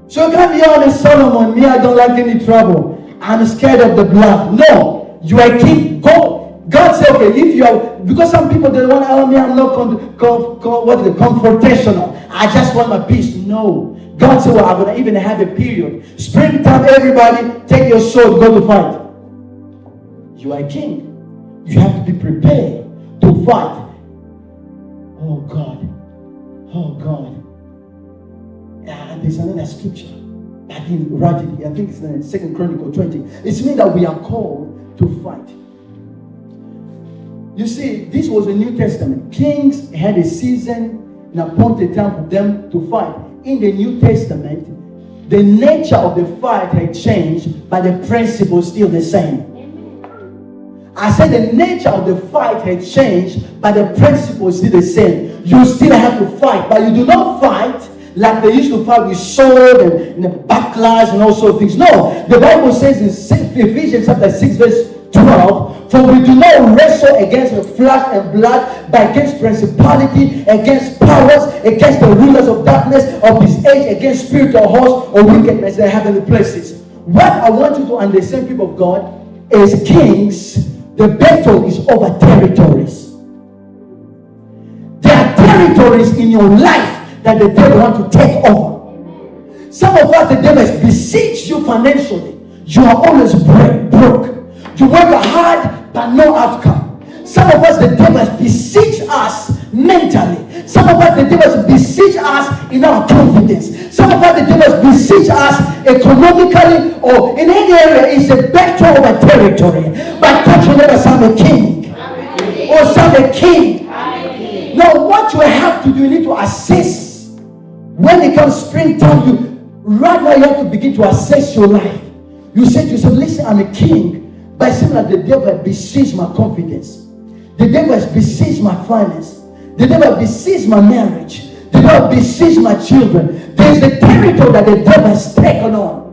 Speaker 4: So you can't be honest, Solomon, me, I don't like any trouble. I'm scared of the blood. No, you are a king. Go. God said, okay, if you are, because some people they want to tell me I'm not confrontational. I just want my peace. No. God said, well, I'm going to even have a period. Springtime, everybody, take your sword, go to fight. You are a king. You have to be prepared to fight. Oh God. Oh God. And there's another scripture. I didn't write it. I think it's in 2 Chronicles 20. It's mean that we are called to fight. You see, this was a New Testament. Kings had a season and appointed time for them to fight. In the New Testament, the nature of the fight had changed, but the principle is still the same. I said the nature of the fight had changed, but the principle is still the same. You still have to fight, but you do not fight like they used to fight with sword and backlash and all sorts of things. No, the Bible says in Ephesians chapter 6 verse 12, for we do not wrestle against the flesh and blood, but against principality, against powers, against the rulers of darkness of this age, against spiritual hosts or wickedness in heavenly places. What I want you to understand, people of God, is kings, the battle is over territories. There are territories in your life that the devil wants to take over. Some of us, the devil has besieged you financially. You are always broke. You work hard, but no outcome. Some of us, the devil has besieged us mentally. Some of us, the devil has besieged us in our confidence. Some of us, the devil has besieged us economically or in any area. It's a battle over territory. But touch your neighbor, I'm a king. Or I'm a king. Now, what you have to do, you need to assess. When it comes springtime, right now you have to begin to assess your life. You say to yourself, listen, I'm a king. But it seems like the devil has besieged my confidence. The devil has besieged my finance. The devil has besieged my marriage. The devil has besieged my children. There's a territory that the devil has taken on.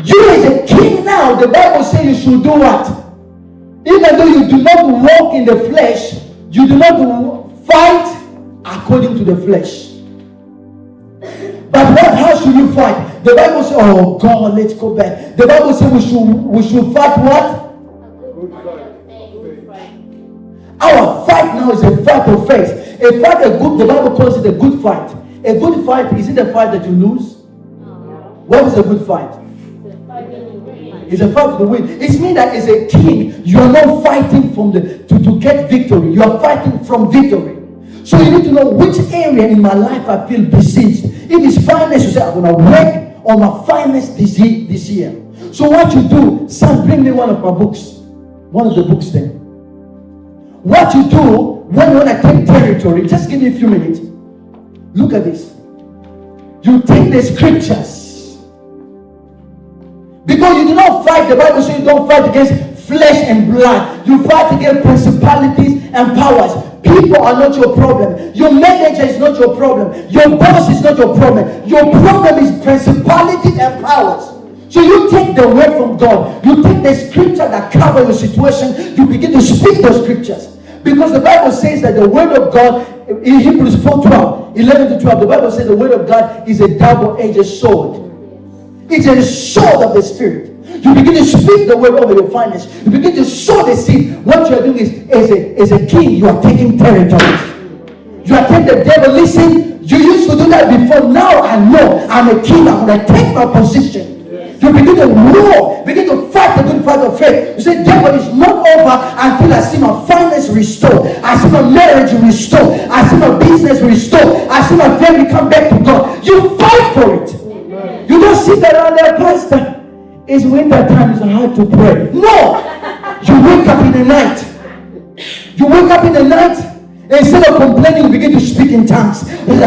Speaker 4: You as a king now, the Bible says you should do what? Even though you do not walk in the flesh, you do not fight according to the flesh. But how should you fight? The Bible says, oh God, let's go back. The Bible says we should fight what? Our fight now is a fight of faith. The Bible calls it a good fight. A good fight, is it a fight that you lose? What is a good fight? It's a fight to win. It means that as a king, you are not fighting to get victory. You are fighting from victory. So you need to know which area in my life I feel besieged. If it's finance, you say, I'm going to work on my finance this year. So what you do, son, bring me one of my books. One of the books there. What you do when I take territory, just give me a few minutes. Look at this. You take the scriptures. Because you do not fight, the Bible says you don't fight against flesh and blood. You fight against principalities and powers. People are not your problem. Your manager is not your problem. Your boss is not your problem. Your problem is principalities and powers. So you take the word from God. You take the scripture that covers your situation. You begin to speak those scriptures. Because the Bible says that the word of God, in Hebrews 4:12, 11 to 12, the Bible says the word of God is a double-edged sword. It's a sword of the Spirit. You begin to speak the word over your finance. You begin to sow the seed. What you are doing is, as a king, you are taking territories. You are telling the devil, listen, you used to do that before. Now I know I'm a king. I'm going to take my position. You begin to war, begin to fight the good fight of faith. You say, devil is not over until I see my finance restored. I see my marriage restored. I see my business restored. I see my family come back to God. You fight for it. Amen. You don't sit around there, pastor. It's winter time, it's hard to pray. No! You wake up in the night. You wake up in the night, and instead of complaining, you begin to speak in tongues. You begin to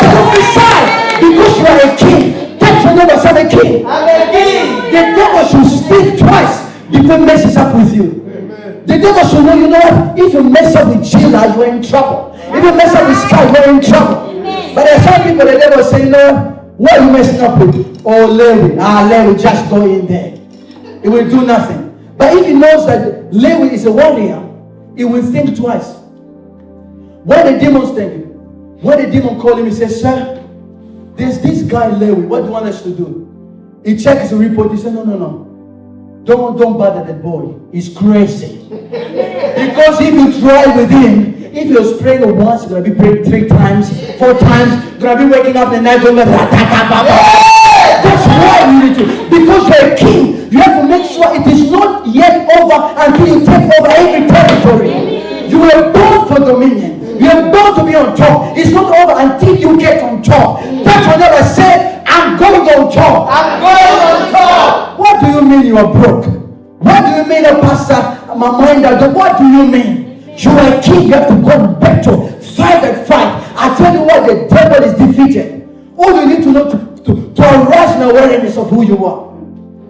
Speaker 4: prophesy because you are a king. Touch your neighbor, I'm a king. I'm a king. The devil should speak twice before he messes up with you. Amen. The devil should know, you know what? If you mess up with Sheila, you're in trouble. If you mess up with Sky, you're in trouble. Amen. But there are some people, the devil say, no. What are you messing up with? Oh, Larry. Larry, just go in there. It will do nothing. But if he knows that Larry is a warrior, he will think twice. What the demon's thinking? When the demon called him, he says, sir, there's this guy Larry. What do you want us to do? He checked his report. He said, no. Don't bother that boy. He's crazy. Because if you try with him, if you're praying once, you're going to be praying 3 times, 4 times, you're going to be waking up in the night going, that's why you need to. Because you're a king, you have to make sure it is not yet over until you take over every territory. You were born for dominion. You are born to be on top. It's not over until you get on top. That's what I said, I'm going on top. I'm going on top. What do you mean you are broke? What do you mean, pastor, my mind out? What do you mean? You are a king. You have to go back to fight that fight. I tell you what, the devil is defeated. All you need to know to arise an awareness of who you are.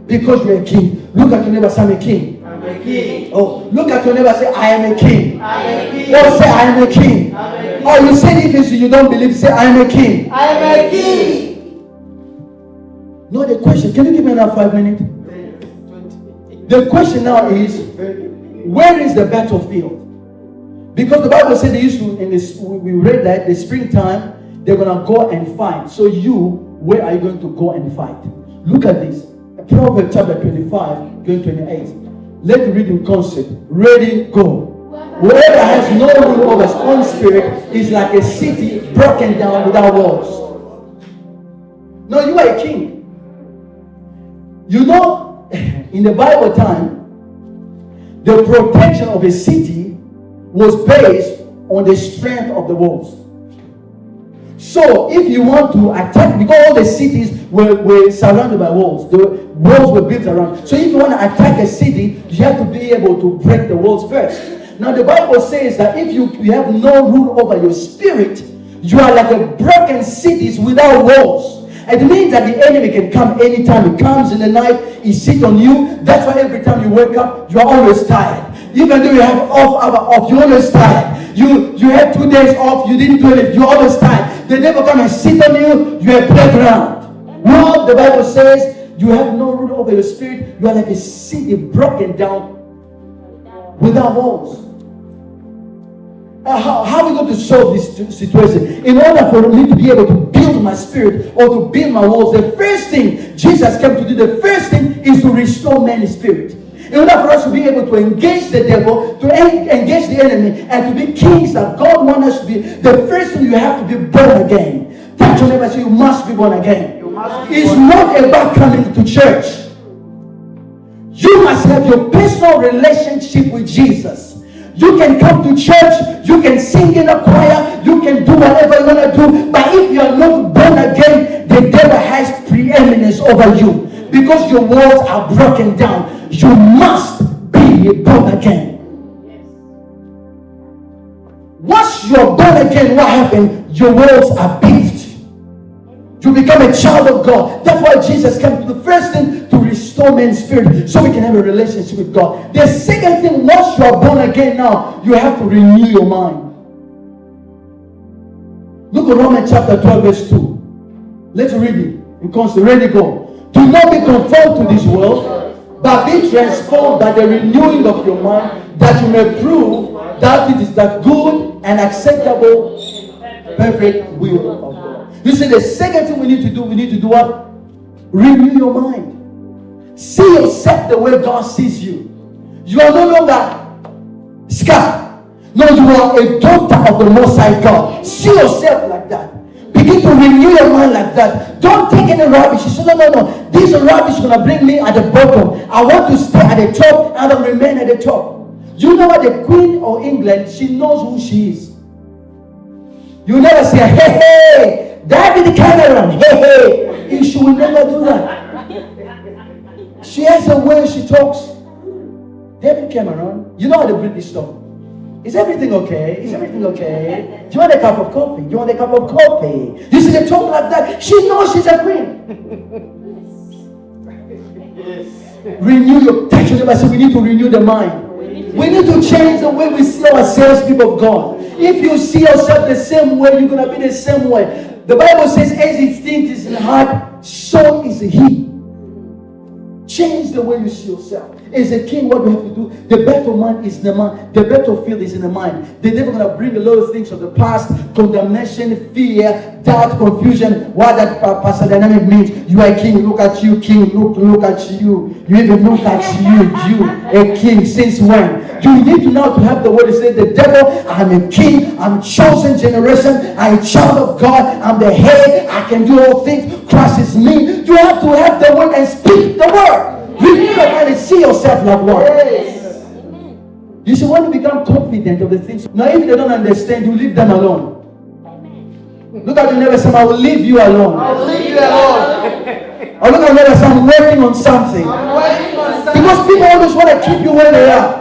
Speaker 4: Because you're a king. Look at your neighbor, say, I'm a king. I'm a king. Oh, look at your neighbor, say, I am a king. I am a king. Oh, say, I am a king. I'm a king. Oh, you said if you don't believe, say, I am a king.
Speaker 2: I am a king.
Speaker 4: No, the question, can you give me another 5 minutes? The question now is, where is the battlefield? Because the Bible said they used to, we read that the springtime, they're going to go and fight. So where are you going to go and fight? Look at this. Proverbs chapter 25, going 28. Let's read in concept. Ready, go. Whoever has no rule over his own spirit is like a city broken down without walls. No, you are a king. You know, in the Bible time, the protection of a city was based on the strength of the walls. So, if you want to attack, because all the cities were surrounded by walls, the walls were built around. So, if you want to attack a city, you have to be able to break the walls first. Now, the Bible says that if you have no rule over your spirit, you are like a broken cities without walls. It means that the enemy can come anytime. He comes in the night, he sits on you. That's why every time you wake up, you are always tired. Even though you have off, you're always tired. You had 2 days off, you didn't do it, you're always tired. They never come and sit on you, you're a playground. No, the Bible says you have no rule over your spirit. You are like a city broken down without walls. How are we going to solve this situation? In order for me to be able to build my spirit or to build my walls, the first thing Jesus came to do, the first thing is to restore man's spirit. In order for us to be able to engage the devil, to engage the enemy, and to be kings that God wants us to be, the first thing you have to be born again. Touch your neighbor and say, you must be born again. It's not about coming to church. You must have your personal relationship with Jesus. You can come to church, you can sing in a choir, you can do whatever you want to do, but if you are not born again, the devil has preeminence over you because your walls are broken down. You must be born again. Once you are born again, what happened? Your walls are built. You become a child of God. That's why Jesus came to the first thing to restore man's spirit so we can have a relationship with God. The second thing, once you are born again now, you have to renew your mind. Look at Romans chapter 12 verse 2. Let's read it. In constant, ready, go. Do not be conformed to this world, but be transformed by the renewing of your mind, that you may prove that it is that good and acceptable, perfect will of God. You see, the second thing we need to do what? Renew your mind. See yourself the way God sees you. You are no longer scarred. No, you are a daughter of the Most High God. See yourself like that. Begin to renew your mind like that. Don't take any rubbish. You say, no. This rubbish is going to bring me at the bottom. I want to stay at the top and I'll remain at the top. You know what? The Queen of England, she knows who she is. You never say, hey, David Cameron, hey. She will never do that. She has a way she talks. David Cameron, you know how the British talk. Is everything okay? Is everything okay? Do you want a cup of coffee? Do you want a cup of coffee? You see, they talk like that. She knows she's a queen.
Speaker 2: Yes.
Speaker 4: Renew your text. We need to renew the mind. We need to change the way we see ourselves, people of God. If you see yourself the same way, you're going to be the same way. The Bible says, as he thinks in heart, so is he. Change the way you see yourself. As a king, what we have to do, the battlefield is in the mind. The battlefield is in the mind. The devil going to bring a lot of things of the past, condemnation, fear, doubt, confusion. What that Pastor Dynamic means. You are a king. Look at you, king. Look at you. You even look at you, a king. Since when? You need to know to have the word to say, the devil, I'm a king. I'm a chosen generation. I'm a child of God. I'm the head. I can do all things. Christ is me. You have to have the word and speak the word. Renew your mind and see yourself like one. Yes. You see, when you become confident of the things, now if they don't understand, you leave them alone. Amen. Look at your neighbor and say, I will leave you alone.
Speaker 2: I will leave you alone.
Speaker 4: Or look at your neighbor and say, I'm working on something.
Speaker 2: I'm working on something.
Speaker 4: Because people always want to keep you where they are.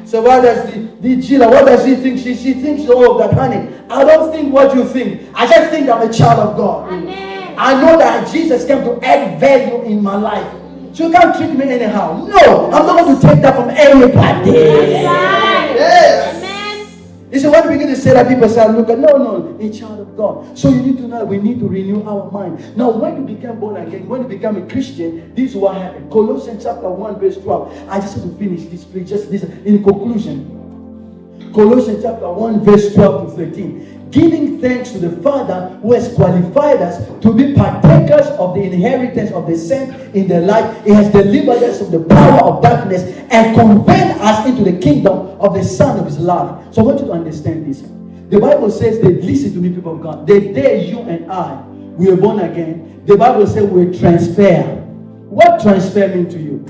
Speaker 4: So what does the Gila, what does he think? She thinks, oh, that honey, I don't think what you think. I just think I'm a child of God. Amen. I know that Jesus came to add value in my life. So you can't treat me anyhow. No, I'm not going to take that from anybody. Yes. Amen. You see, when you begin to you say that, people say, look at, no, a child of God. So you need to know we need to renew our mind. Now, when you become born again, when you become a Christian, this is what happened. Colossians chapter 1, verse 12. I just have to finish this, please. Just listen. In conclusion, Colossians chapter 1, verse 12 to 13. Giving thanks to the Father who has qualified us to be partakers of the inheritance of the saints in the light. He has delivered us from the power of darkness and conveyed us into the kingdom of the Son of His love. So I want you to understand this. The Bible says that, listen to me, people of God, the day you and I, we were born again, the Bible says we were transferred. What transfer mean to you?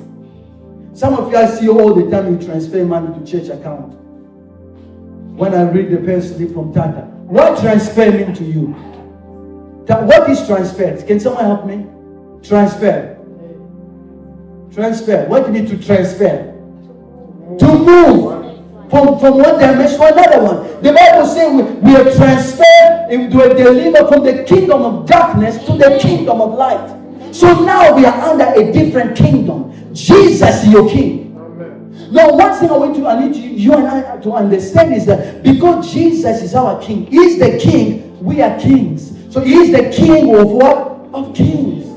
Speaker 4: Some of you, I see all the time you transfer money to church account. When I read the person from Tata, what transfer mean to you? What is transfer? Can someone help me? Transfer. Transfer. What do you need to transfer? To move from one dimension to another one. The Bible says we are transferred and we are delivered from the kingdom of darkness to the kingdom of light. So now we are under a different kingdom. Jesus is your king. Now, one thing I need you and I to understand is that because Jesus is our king, He is the king, we are kings. So He is the king of what? Of kings.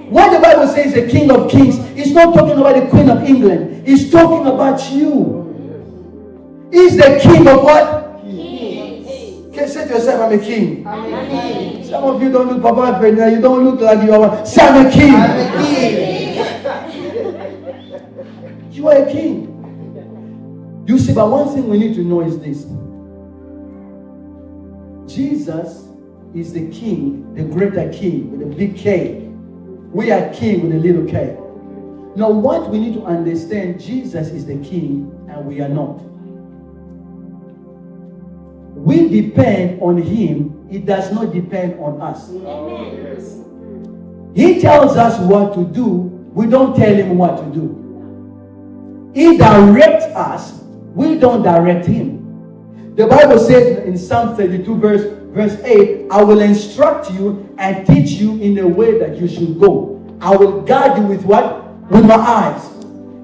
Speaker 4: When the Bible says the king of kings, it's not talking about the queen of England. It's talking about you. He's the king of what? Kings. Can you say to yourself, I'm a king? I'm a king. Some of you don't look, Papa, you don't look like you are. Say, I'm a king. I'm a king. You are a king. You see, but one thing we need to know is this. Jesus is the king, the greater king with a big K. We are king with a little K. Now, what we need to understand, Jesus is the king and we are not. We depend on Him. It does not depend on us. Amen. He tells us what to do. We don't tell Him what to do. He directs us. We don't direct Him. The Bible says in Psalm 32 verse 8, I will instruct you and teach you in the way that you should go. I will guide you with what? With my eyes.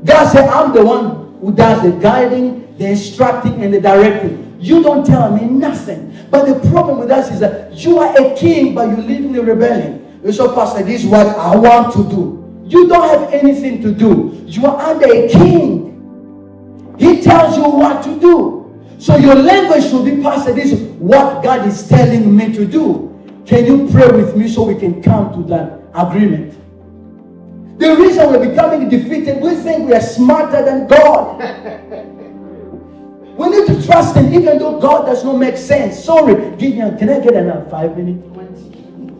Speaker 4: God said, I'm the one who does the guiding, the instructing, and the directing. You don't tell me nothing. But the problem with us is that you are a king, but you live in a rebellion. You say, Pastor, this is what I want to do. You don't have anything to do. You are under a king. He tells you what to do. So your language should be, Pastor, this is what God is telling me to do. Can you pray with me so we can come to that agreement? The reason we're becoming defeated, we think we are smarter than God. We need to trust Him even though God does not make sense. Sorry, Gideon, can I get another 5 minutes?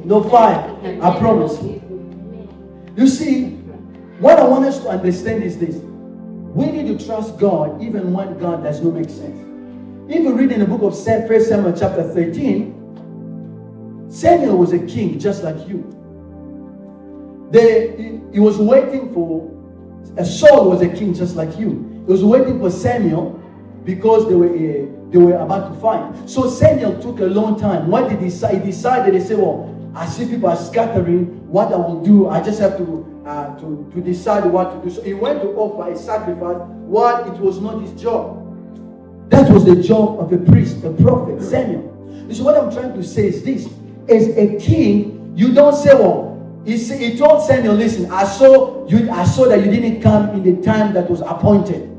Speaker 4: No, 5. I promise. You see, what I want us to understand is this. We need to trust God even when God does not make sense. If you read in the book of 1 Samuel chapter 13, Samuel was a king just like you. He was waiting for, Saul was a king just like you. He was waiting for Samuel because they were about to fight. So Samuel took a long time. What did he decide? He decided, they said, well, I see people are scattering. What I will do, I just have to decide what to do. So he went to offer a sacrifice. What? It was not his job. That was the job of a priest, a prophet, Samuel. So what I'm trying to say is this. As a king, you don't say, well, he told Samuel, listen, I saw that you didn't come in the time that was appointed.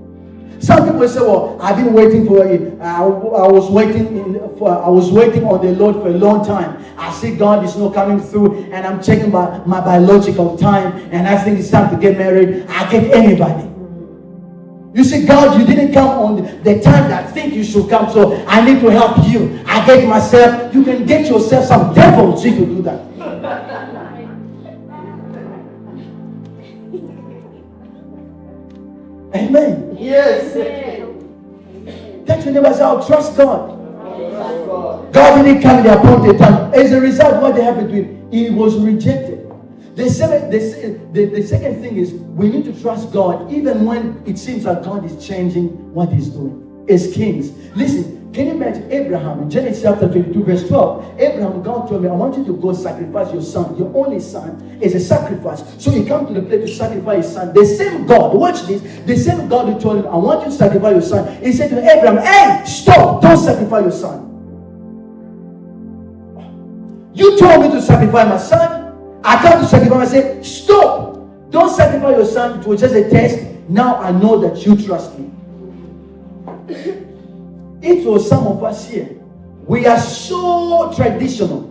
Speaker 4: Some people say, well, I've been waiting for it. I was waiting on the Lord for a long time. I see God is not coming through, and I'm checking my biological time, and I think it's time to get married. I get anybody. You see, God, you didn't come on the time that I think you should come, so I need to help you. I get myself. You can get yourself some devils if you do that. Amen.
Speaker 2: Yes.
Speaker 4: That you never say, I'll trust God. God didn't come in the appointed time. As a result, what happened to him? He was rejected. The second thing is we need to trust God even when it seems like God is changing what He's doing. As kings. Listen, can you imagine Abraham in Genesis chapter 22 verse 12? Abraham, God told me, I want you to go sacrifice your son. Your only son is a sacrifice. So he come to the place to sacrifice his son. The same God, watch this, the same God who told him, I want you to sacrifice your son. He said to Abraham, hey, stop, don't sacrifice your son. You told me to sacrifice my son. I come to sacrifice. I say, stop. Don't sacrifice your son. It was just a test. Now I know that you trust me. It was some of us here. We are so traditional.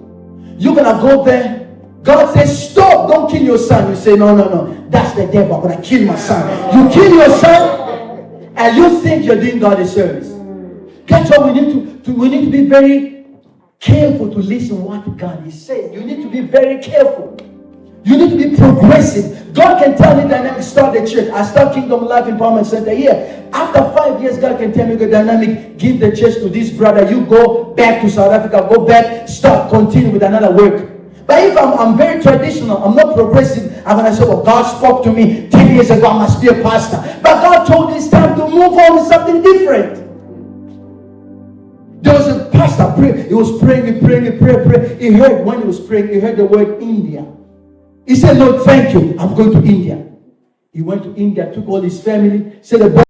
Speaker 4: You're going to go there. God says, stop. Don't kill your son. You say, no. That's the devil. I'm going to kill my son. You kill your son and you think you're doing God a service. Guess what? We need to be very careful to listen what God is saying. You need to be very careful. You need to be progressive. God can tell me Dynamic start the church. I start Kingdom Life Empowerment Center here. After 5 years, God can tell me, go Dynamic, give the church to this brother. You go back to South Africa, go back, start, continue with another work. But if I'm very traditional, I'm not progressive, I'm going to say, well, God spoke to me 10 years ago, I must be a pastor. But God told me it's time to move on with something different. There was a pastor praying. He was praying. He heard, when he was praying, he heard the word India. He said, Lord, thank you. I'm going to India. He went to India, took all his family, said,